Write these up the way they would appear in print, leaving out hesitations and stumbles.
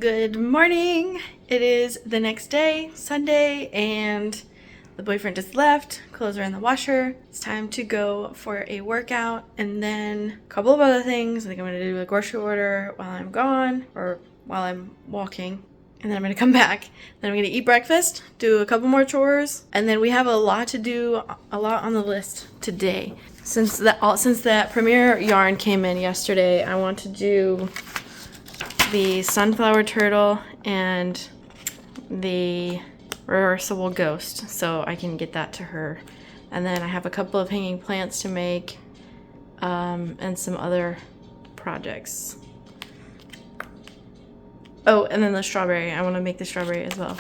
Good morning. It is the next day, Sunday, and the boyfriend just left. Clothes are in the washer. It's time to go for a workout and then a couple of other things. I think I'm going to do a grocery order while I'm gone or while I'm walking. And then I'm going to come back. Then I'm going to eat breakfast, do a couple more chores, and then we have a lot to do, a lot on the list today. Since that Premier yarn came in yesterday, I want to do the sunflower turtle and the reversible ghost, so I can get that to her. And then I have a couple of hanging plants to make, and some other projects. Oh, and then the strawberry. I want to make the strawberry as well.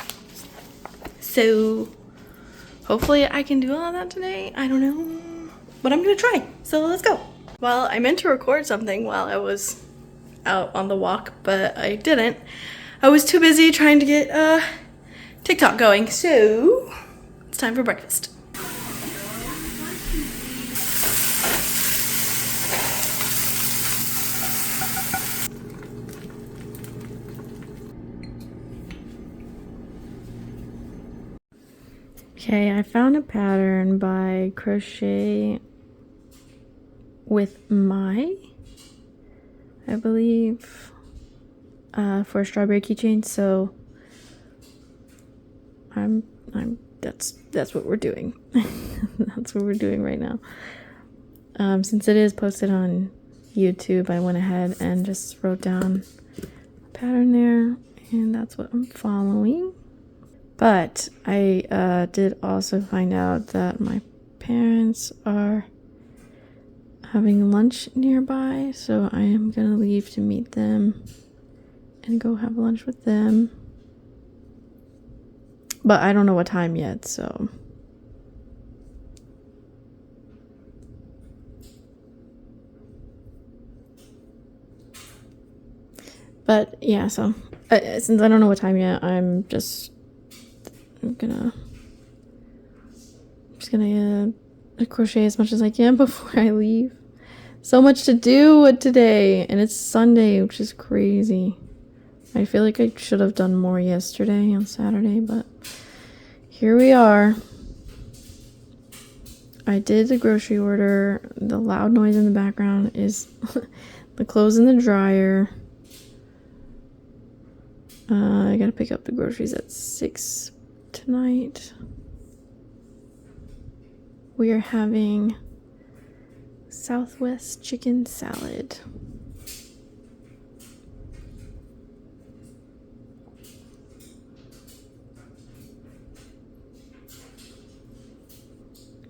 So hopefully I can do all of that today. I don't know, but I'm gonna try. So let's go. Well, I meant to record something while I was out on the walk, but I didn't. I was too busy trying to get TikTok going, so it's time for breakfast. Okay, I found a pattern by Crochet with My, I believe, for a strawberry keychain. So that's what we're doing. That's what we're doing right now. Since it is posted on YouTube, I went ahead and just wrote down a pattern there, and that's what I'm following. But I did also find out that my parents are having lunch nearby, so I am gonna leave to meet them and go have lunch with them. But I don't know what time yet, so but yeah, so since I don't know what time yet, I'm just gonna crochet as much as I can before I leave. So much to do today, and it's Sunday, which is crazy. I feel like I should have done more yesterday on Saturday, but here we are. I did the grocery order. The loud noise in the background is the clothes in the dryer. I gotta pick up the groceries at 6 tonight. We are having Southwest chicken salad.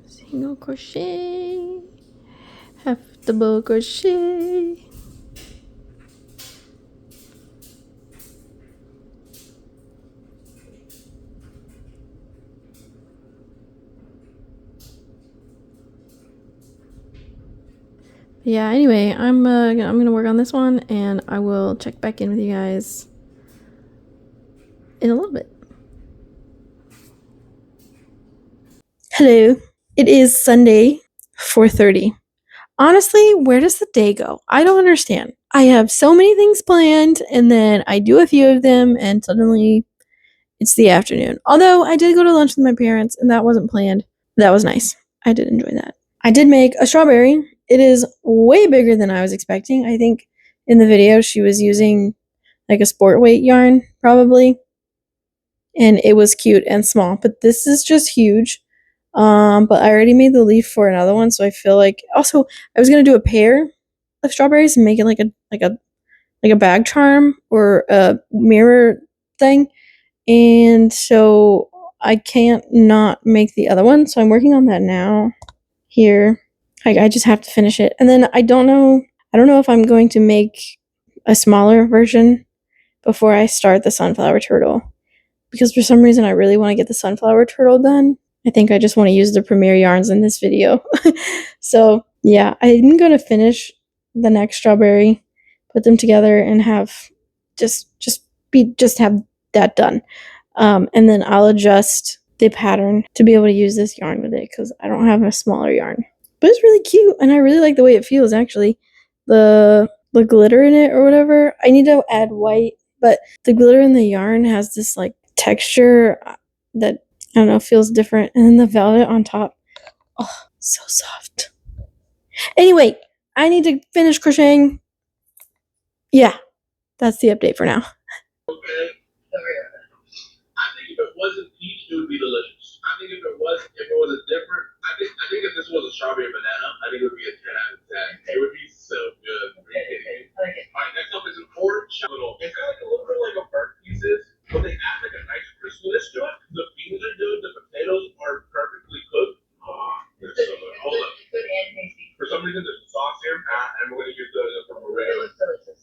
Single crochet, half double crochet. Yeah, anyway, I'm gonna work on this one, and I will check back in with you guys in a little bit. Hello. It is Sunday, 4:30. Honestly, where does the day go? I don't understand. I have so many things planned, and then I do a few of them, and suddenly it's the afternoon. Although I did go to lunch with my parents, and that wasn't planned. That was nice. I did enjoy that. I did make a strawberry. It is way bigger than I was expecting. I think in the video she was using like a sport weight yarn, probably. And it was cute and small, but this is just huge. But I already made the leaf for another one, so I feel like also I was gonna do a pair of strawberries and make it like a bag charm or a mirror thing. And so I can't not make the other one, so I'm working on that now. Here, I just have to finish it, and then I don't know if I'm going to make a smaller version before I start the sunflower turtle, because for some reason I really want to get the sunflower turtle done. I think I just want to use the Premier yarns in this video. So yeah, I'm gonna finish the next strawberry, put them together, and have just have that done. And then I'll adjust the pattern to be able to use this yarn with it, because I don't have a smaller yarn. But it's really cute, and I really like the way it feels, actually. The glitter in it or whatever. I need to add white but the glitter in the yarn has this like texture that, I don't know, feels different. And then the velvet on top, oh, so soft. Anyway, I need to finish crocheting. Yeah, that's the update for now. Okay. I think if it wasn't peach, it would be delicious. I think if it was a different, I think if this was a strawberry banana, I think it would be a 10 out of 10. It would be so good. Okay. All right, next up is an orange little. It's got like a little bit like a burnt pieces, but they add like a nice crispness to it. The beans are good. The potatoes are perfectly cooked. Oh, they're so good. Hold up. Good and tasty. For some reason, there's sauce here, and we're gonna use the from a regular. It looks delicious.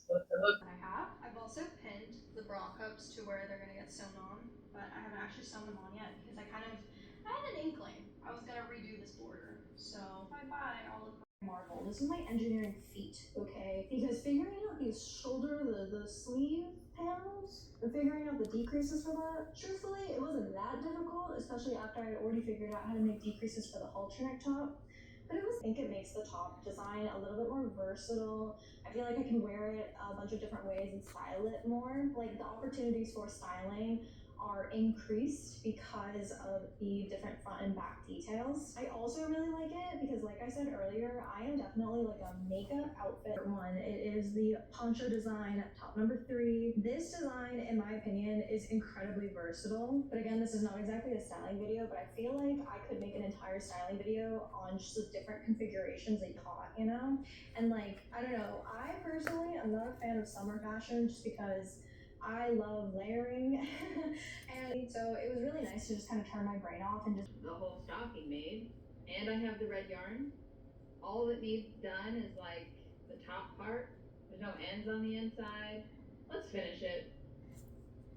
I've also pinned the bra cups to where they're gonna get sewn on, but I haven't actually sewn them on yet because I had an inkling I was gonna redo this border. So bye all of my marvel. This is my engineering feat, okay? Because figuring out these shoulder, the sleeve panels, and figuring out the decreases for that, truthfully, it wasn't that difficult, especially after I had already figured out how to make decreases for the halter neck top. But I think it makes the top design a little bit more versatile. I feel like I can wear it a bunch of different ways and style it more. Like the opportunities for styling are increased because of the different front and back details. I also really like it because, like I said earlier, I am definitely like a makeup outfit one. It is the poncho design, top number 3. This design, in my opinion, is incredibly versatile. But again, this is not exactly a styling video, but I feel like I could make an entire styling video on just the different configurations that you caught, you know? And like, I don't know, I personally am not a fan of summer fashion just because I love layering. And so it was really nice to just kind of turn my brain off and just the whole stocking made. And I have the red yarn. All that needs done is like the top part. There's no ends on the inside. Let's finish it.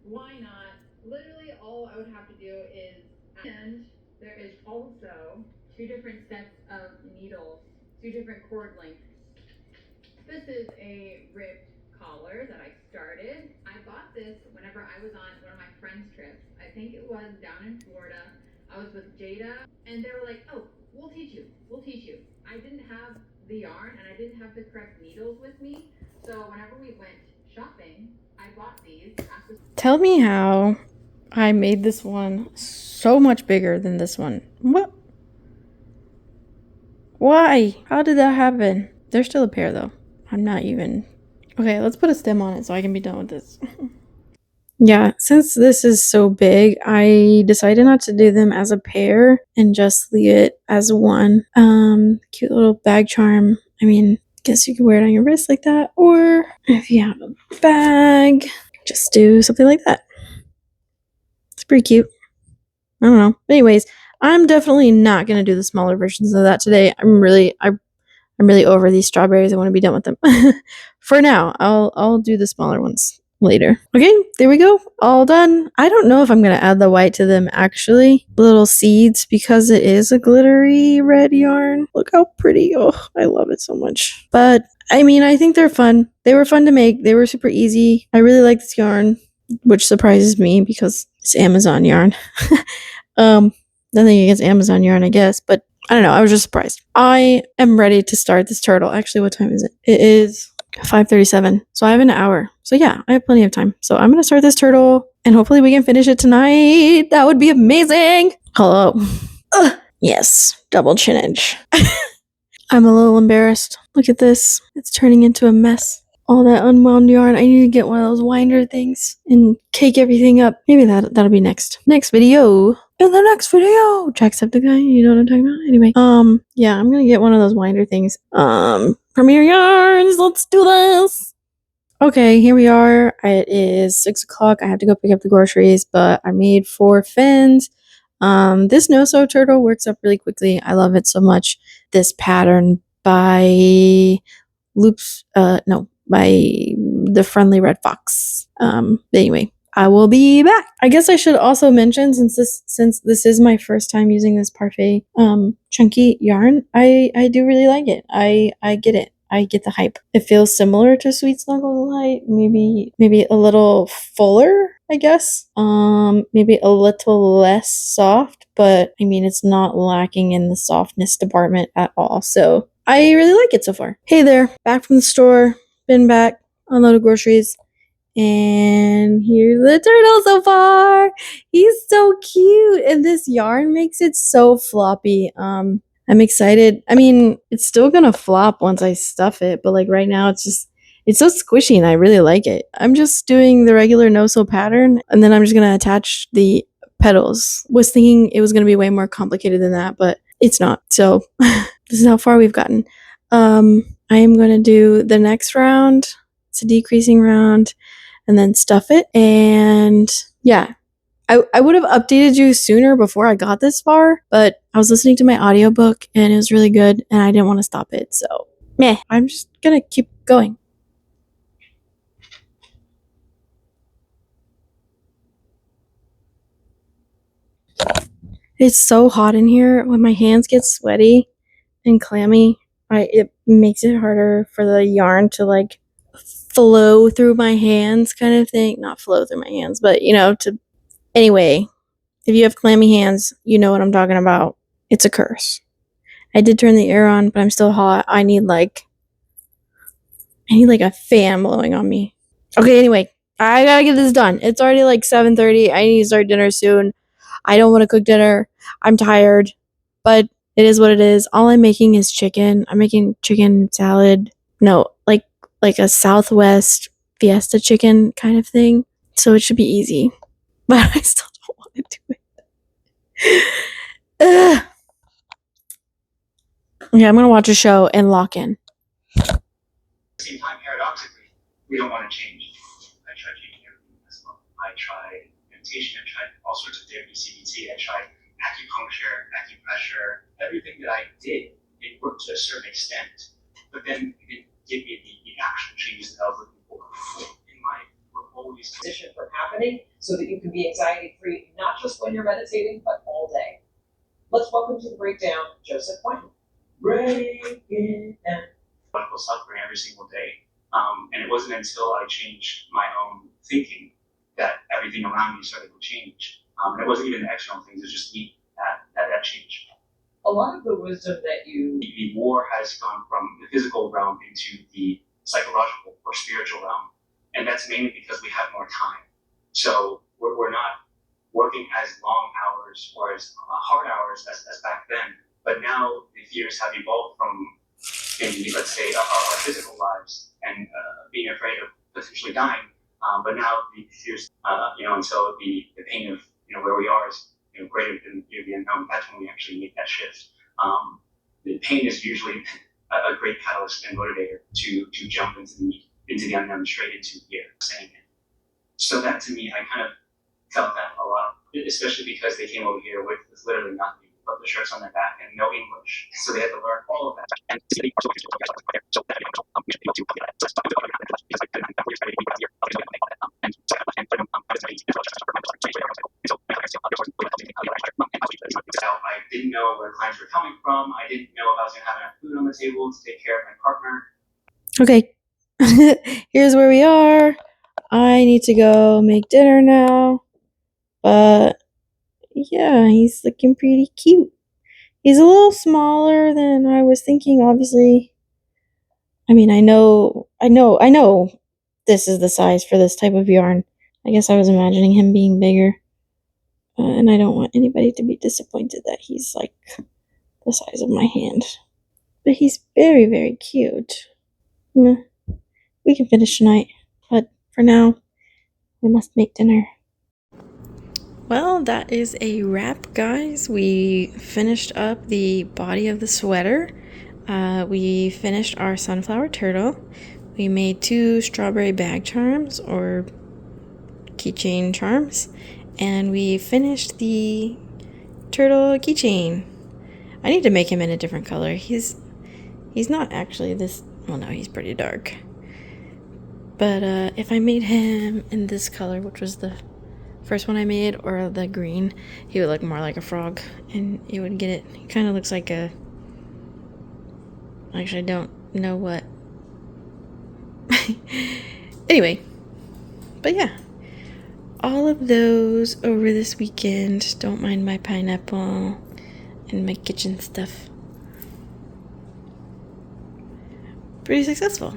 Why not? Literally all I would have to do is, and there is also 2 different sets of needles, 2 different cord lengths. This is a ribbed collar that I started. I bought this whenever I was on one of my friend's trips. I think it was down in Florida. I was with Jada, and they were like, oh, we'll teach you. We'll teach you. I didn't have the yarn, and I didn't have the correct needles with me. So whenever we went shopping, I bought these. Tell me how I made this one so much bigger than this one. What? Why? How did that happen? They're still a pair, though. I'm not even... Okay, let's put a stem on it so I can be done with this. Yeah, since this is so big, I decided not to do them as a pair and just leave it as one. Cute little bag charm. I mean, guess you could wear it on your wrist like that, or if you have a bag, just do something like that. It's pretty cute. I don't know. Anyways, I'm definitely not gonna do the smaller versions of that today. I'm really over these strawberries. I want to be done with them. For now, I'll do the smaller ones later. Okay, there we go. All done. I don't know if I'm going to add the white to them actually. Little seeds because it is a glittery red yarn. Look how pretty. Oh, I love it so much. But I mean, I think they're fun. They were fun to make. They were super easy. I really like this yarn, which surprises me because it's Amazon yarn. Nothing against Amazon yarn, I guess, but I don't know. I was just surprised. I am ready to start this turtle. Actually, what time is it? It is 5:37. So I have an hour. So yeah, I have plenty of time. So I'm going to start this turtle and hopefully we can finish it tonight. That would be amazing. Hello. Ugh. Yes. Double chinage. I'm a little embarrassed. Look at this. It's turning into a mess. All that unwound yarn. I need to get one of those winder things and cake everything up. Maybe that'll be next video. In the next video, Jacksepticeye, you know what I'm talking about? Anyway, yeah, I'm gonna get one of those winder things. Premier Yarns, let's do this! Okay, here we are. It is 6 o'clock. I have to go pick up the groceries, but I made 4 fins. This no-sew turtle works up really quickly. I love it so much. This pattern by Loops, by the Friendly Red Fox. Anyway, I will be back. I guess I should also mention, since this is my first time using this parfait chunky yarn, I do really like it. I get it. I get the hype. It feels similar to Sweet Snuggle Delight, maybe a little fuller, I guess. Maybe a little less soft, but I mean it's not lacking in the softness department at all. So I really like it so far. Hey there, back from the store, been back, unloaded groceries, And here's the turtle so far. He's so cute. And this yarn makes it so floppy. I'm excited. I mean, it's still gonna flop once I stuff it, but like right now it's so squishy and I really like it. I'm just doing the regular no-sew pattern and then I'm just gonna attach the petals. Was thinking it was gonna be way more complicated than that, but it's not. So this is how far we've gotten. I am gonna do the next round. It's a decreasing round and then stuff it. And yeah, I would have updated you sooner before I got this far, but I was listening to my audiobook and it was really good and I didn't want to stop it. So, meh, I'm just gonna keep going. It's so hot in here. When my hands get sweaty and clammy, it makes it harder for the yarn to like flow through my hands kind of thing. Not flow through my hands, but to anyway, if you have clammy hands, you know what I'm talking about. It's a curse. I did turn the air on, but I'm still hot. I need like a fan blowing on me. Okay, anyway, I gotta get this done. It's already like 7:30. I need to start dinner soon. I don't want to cook dinner. I'm tired, but it is what it is. All I'm making is chicken. I'm making chicken salad. No, like a Southwest Fiesta chicken kind of thing. So it should be easy, but I still don't want to do it. Ugh. Okay, I'm gonna watch a show and lock in. Same time, paradoxically, we don't want to change. I tried changing everything as well. I tried meditation, I tried all sorts of therapy, CBT, I tried acupuncture, acupressure, everything that I did, it worked to a certain extent, but then it didn't give me the actual changes that I was looking for in my always transition from happening so that you can be anxiety free, not just when you're meditating, but all day. Let's welcome to the breakdown, Joseph White. Breaking down. Medical suffering every single day. And it wasn't until I changed my own thinking that everything around me started to change. And it wasn't even the external things, it was just me that changed. A lot of the wisdom that the war has gone from the physical realm into the psychological or spiritual realm. And that's mainly because we have more time. So we're not working as long hours or as hard hours as back then. But now the fears have evolved from maybe, let's say, our physical lives and being afraid of potentially dying. But now the fears, until the pain of where we are is greater than the unknown. That's when we actually make that shift. The pain is usually a great catalyst and motivator to jump into the unknown, straight into fear. Saying it. So that to me, I kind of felt that a lot, especially because they came over here with literally nothing but the shirts on their back and no English, so they had to learn all of that. And I didn't know where clients were coming from. I didn't know if I was going to have enough food on the table to take care of my partner. Okay, here's where we are. I need to go make dinner now. But yeah, he's looking pretty cute. He's a little smaller than I was thinking, obviously. I mean, I know this is the size for this type of yarn. I guess I was imagining him being bigger. And I don't want anybody to be disappointed that he's like the size of my hand. But he's very, very cute. We can finish tonight, but for now, we must make dinner. Well, that is a wrap, guys. We finished up the body of the sweater. We finished our sunflower turtle. We made 2 strawberry bag charms or keychain charms. And we finished the turtle keychain. I need to make him in a different color. He's not actually this, well no, he's pretty dark. But if I made him in this color, which was the first one I made, or the green, he would look more like a frog, and you would get it. He kind of looks like a, actually I don't know what. Anyway, but yeah, all of those over this weekend. Don't mind my pineapple and my kitchen stuff. Pretty successful.